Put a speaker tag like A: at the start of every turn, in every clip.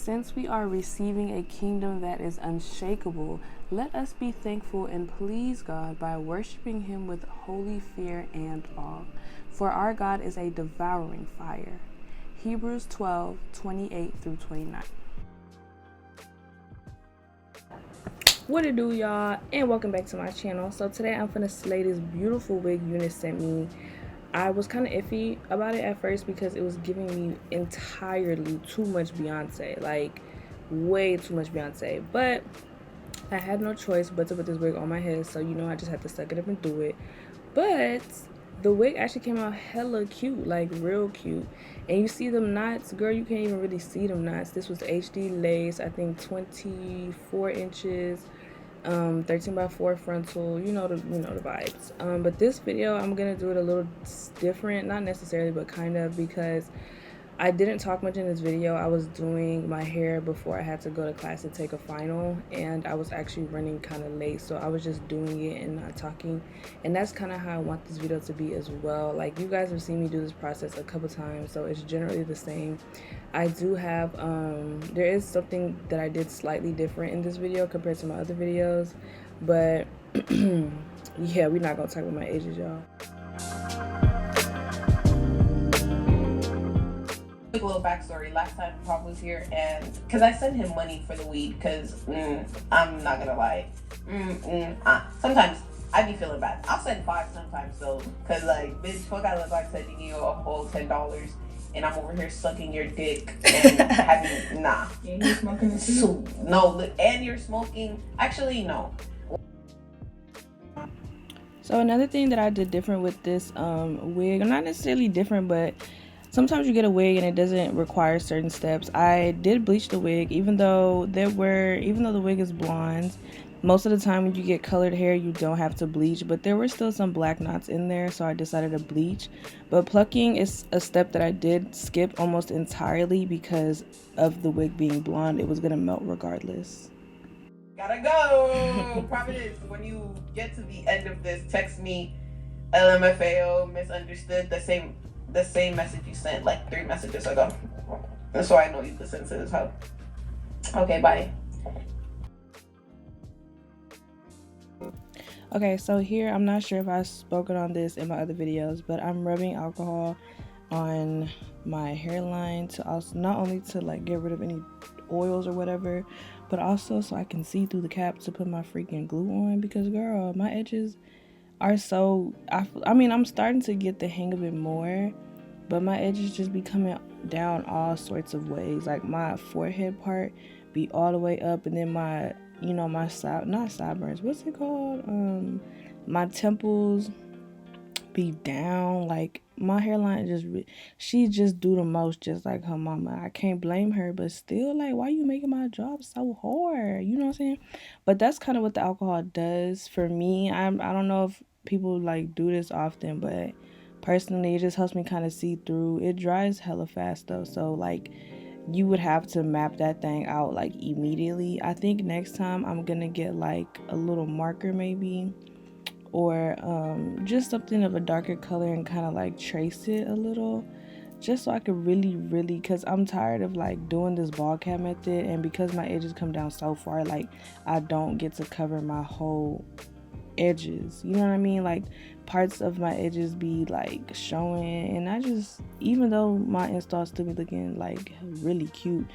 A: since we are receiving a kingdom that is unshakable, let us be thankful and please God by worshiping Him with holy fear and awe. For our God is a devouring fire. Hebrews 12:28-29. What it do, y'all, and welcome back to my channel. So today I'm finna slay this beautiful wig Eunice sent me. I was kind of iffy about it at first because it was giving me entirely too much Beyonce, like way too much Beyonce, but I had no choice but to put this wig on my head, so you know I just had to suck it up and do it. But the wig actually came out hella cute, like real cute. And you see them knots, girl, you can't even really see them knots. This was HD lace, I think 24 inches, 13x4 frontal, you know the vibes. But this video I'm gonna do it a little different, not necessarily, but kind of, because I didn't talk much in this video. I was doing my hair before I had to go to class and take a final, and I was actually running kind of late, so I was just doing it and not talking. And that's kind of how I want this video to be as well. Like, you guys have seen me do this process a couple times, so it's generally the same. I do have there is something that I did slightly different in this video compared to my other videos, but yeah, we're not gonna talk about my ages, y'all.
B: Quick little backstory. Last time Pop was here, and because I sent him money for the weed, because I'm not gonna lie, sometimes I be feeling bad. I'll send $5 sometimes though, because like, bitch, fuck, I look like sending you a whole $10 and I'm over here sucking your dick and having
C: And you're smoking it too?
B: So, no, and you're smoking. Actually, no.
A: So another thing that I did different with this wig, not necessarily different, but sometimes you get a wig and it doesn't require certain steps. I did bleach the wig, even though the wig is blonde. Most of the time when you get colored hair, you don't have to bleach, but there were still some black knots in there, so I decided to bleach. But plucking is a step that I did skip almost entirely because of the wig being blonde. It was gonna melt regardless.
B: Gotta go. Providence, when you get to the end of this, text me LMFAO misunderstood, the same message you sent like 3 messages ago, so I know you listen to this hoe. Okay, bye.
A: Okay, so here, I'm not sure if I've spoken on this in my other videos, but I'm rubbing alcohol on my hairline to also, not only to like get rid of any oils or whatever, but also so I can see through the cap to put my freaking glue on, because girl, my edges are so, I mean, I'm starting to get the hang of it more, but my edges just be coming down all sorts of ways. Like my forehead part be all the way up, and then my, you know, my side, not sideburns, what's it called? My temples be down. Like my hairline just, she just do the most just like her mama. I can't blame her, but still, like, why you making my job so hard? You know what I'm saying? But that's kind of what the alcohol does for me. I don't know if people like do this often, but personally it just helps me kind of see through. It dries hella fast though, so like you would have to map that thing out like immediately. I think next time I'm gonna get like a little marker maybe, or just something of a darker color and kind of like trace it a little, just so I could really, because I'm tired of like doing this ball cap method, and because my edges come down so far, like I don't get to cover my whole edges, you know what I mean? Like parts of my edges be like showing, and I just, even though my install still be looking like really cute,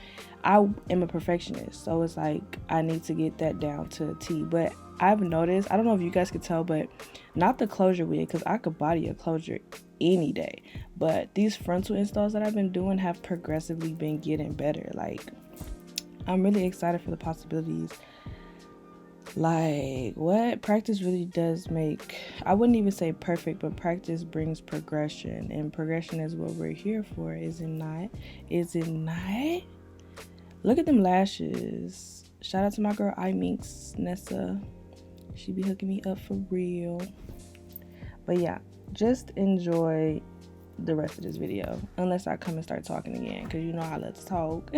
A: I am a perfectionist, so it's like I need to get that down to a T. But I've noticed, I don't know if you guys could tell, but not the closure wig, because I could body a closure any day, but these frontal installs that I've been doing have progressively been getting better. Like I'm really excited for the possibilities. Like, what? Practice really does make, I wouldn't even say perfect, but practice brings progression, and progression is what we're here for, is it not? Is it not? Look at them lashes. Shout out to my girl iMinx, Nessa. She be hooking me up for real. But yeah, just enjoy the rest of this video, unless I come and start talking again, because you know I love to talk.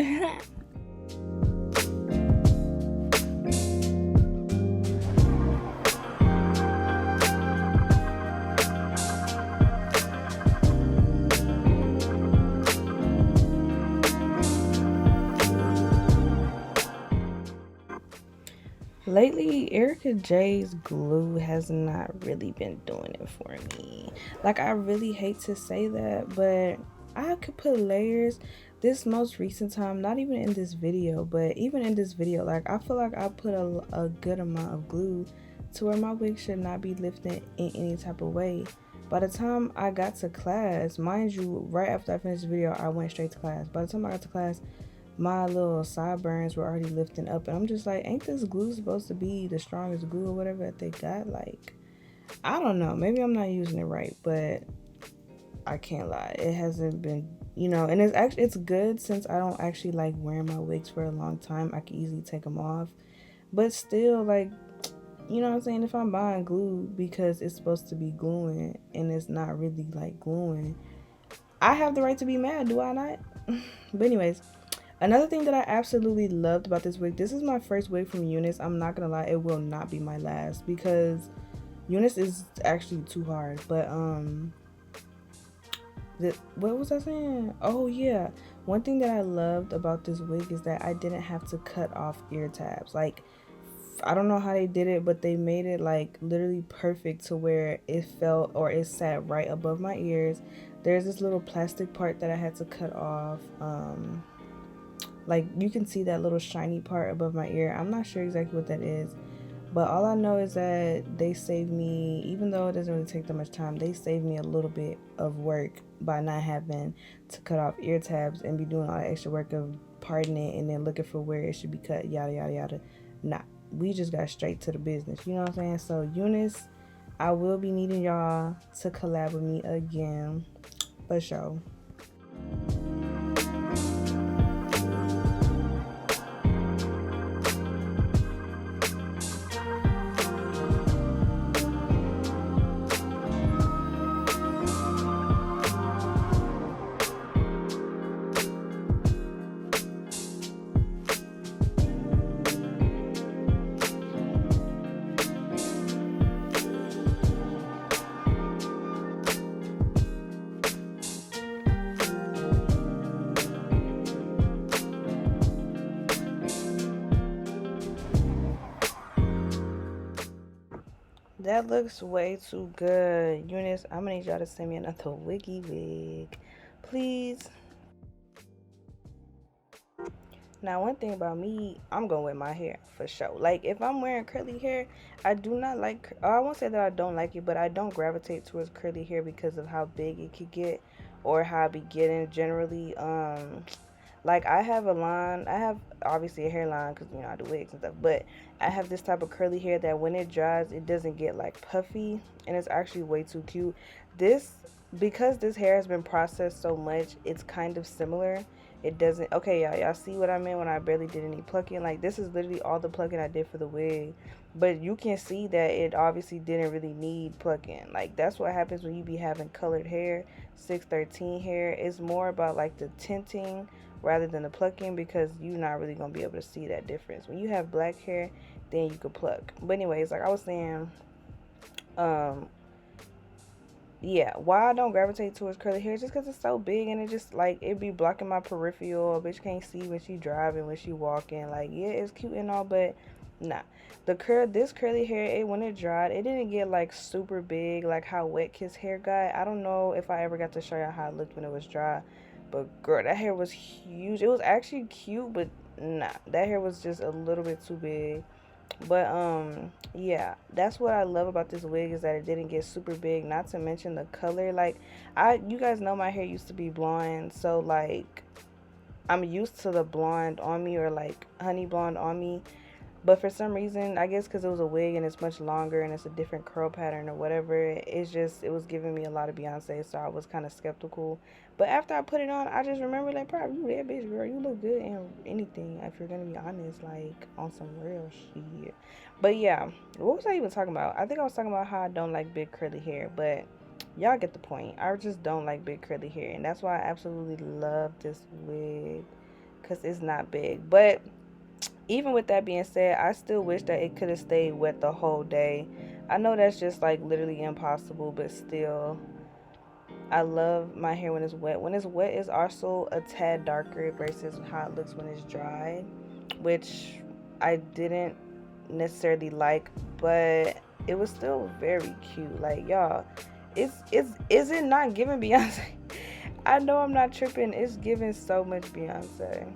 A: lately Erica J's glue has not really been doing it for me. Like, I really hate to say that, but I could put layers. This most recent time, not even in this video, but even in this video, like, I feel like I put a good amount of glue to where my wig should not be lifting in any type of way. By the time I got to class, mind you, right after I finished the video, I went straight to class. By the time I got to class, my little sideburns were already lifting up, and I'm just like, ain't this glue supposed to be the strongest glue or whatever that they got? Like, I don't know, maybe I'm not using it right, but I can't lie, it hasn't been, and it's good since I don't actually like wearing my wigs for a long time. I can easily take them off, but still, like, you know what I'm saying, if I'm buying glue because it's supposed to be gluing and it's not really like gluing, I have the right to be mad, do I not? But anyways, another thing that I absolutely loved about this wig, this is my first wig from Eunice. I'm not gonna lie, it will not be my last because Eunice is actually too hard. But what was I saying? Oh yeah, one thing that I loved about this wig is that I didn't have to cut off ear tabs. Like, I don't know how they did it, but they made it like literally perfect to where it felt or it sat right above my ears. There's this little plastic part that I had to cut off. Like, you can see that little shiny part above my ear. I'm not sure exactly what that is, but all I know is that they saved me, even though it doesn't really take that much time, they saved me a little bit of work by not having to cut off ear tabs and be doing all the extra work of parting it and then looking for where it should be cut, yada yada yada. Nah, we just got straight to the business, you know what I'm saying? So Eunice, I will be needing y'all to collab with me again, for sure. That looks way too good. Eunice, I'm gonna need y'all to send me another wiggy wig, please. Now, one thing about me, I'm gonna wear my hair for sure. Like, if I'm wearing curly hair, I do not like, I won't say that I don't like it, but I don't gravitate towards curly hair because of how big it could get or how I be getting generally. Like, I have a line, I have obviously a hairline because, I do wigs and stuff, but I have this type of curly hair that when it dries, it doesn't get like puffy, and it's actually way too cute. This, because this hair has been processed so much, it's kind of similar. It doesn't, okay, y'all see what I meant when I barely did any plucking? Like, this is literally all the plucking I did for the wig, but you can see that it obviously didn't really need plucking. Like, that's what happens when you be having colored hair, 613 hair. It's more about like the tinting rather than the plucking, because you're not really gonna be able to see that difference. When you have black hair, then you could pluck. But anyways, like I was saying, yeah, why I don't gravitate towards curly hair is just because it's so big, and it just like it be blocking my peripheral. A bitch can't see when she driving, when she walking. Like, yeah, it's cute and all, but nah. This curly hair, when it dried, it didn't get like super big like how Wet Kiss hair got. I don't know if I ever got to show y'all how it looked when it was dry, but girl, that hair was huge. It was actually cute, but nah, that hair was just a little bit too big. But yeah, that's what I love about this wig, is that it didn't get super big. Not to mention the color. Like, you guys know my hair used to be blonde, so like I'm used to the blonde on me, or like honey blonde on me. But for some reason, I guess because it was a wig and it's much longer and it's a different curl pattern or whatever, it was giving me a lot of Beyonce, so I was kind of skeptical. But after I put it on, I just remember, like, bro, you that bitch, girl. You look good in anything, if you're going to be honest, like, on some real shit. But yeah, what was I even talking about? I think I was talking about how I don't like big curly hair, but y'all get the point. I just don't like big curly hair, and that's why I absolutely love this wig, because it's not big. But even with that being said, I still wish that it could have stayed wet the whole day. I know that's just like literally impossible, but still, I love my hair when it's wet. When it's wet, it's also a tad darker versus how it looks when it's dry, which I didn't necessarily like, but it was still very cute. Like, y'all, is it not giving Beyonce? I know I'm not tripping. It's giving so much Beyonce.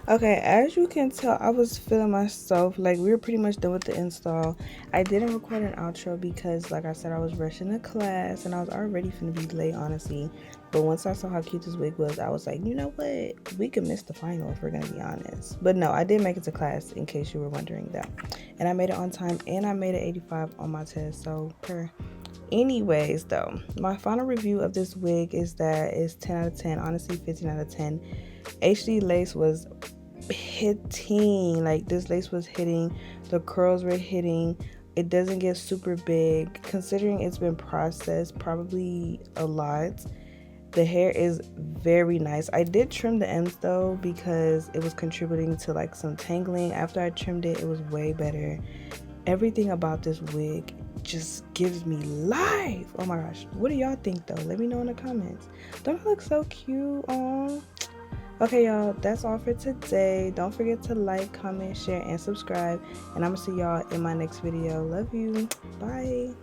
A: Okay, as you can tell, I was feeling myself. Like, we were pretty much done with the install. I didn't record an outro because, like I said, I was rushing to class and I was already finna be late, honestly. But once I saw how cute this wig was, I was like, you know what? We could miss the final if we're gonna be honest. But no, I did make it to class, in case you were wondering that. And I made it on time, and I made an 85 on my test, so anyways, though, my final review of this wig is that it's 10 out of 10, honestly 15 out of 10. HD lace was hitting, like this lace was hitting, the curls were hitting. It doesn't get super big considering it's been processed probably a lot. The hair is very nice. I did trim the ends though because it was contributing to like some tangling. After I trimmed it, it was way better. Everything about this wig just gives me life. Oh my gosh, what do y'all think though? Let me know in the comments. Don't I look so cute? Okay, y'all, that's all for today. Don't forget to like, comment, share, and subscribe. And I'm gonna see y'all in my next video. Love you. Bye.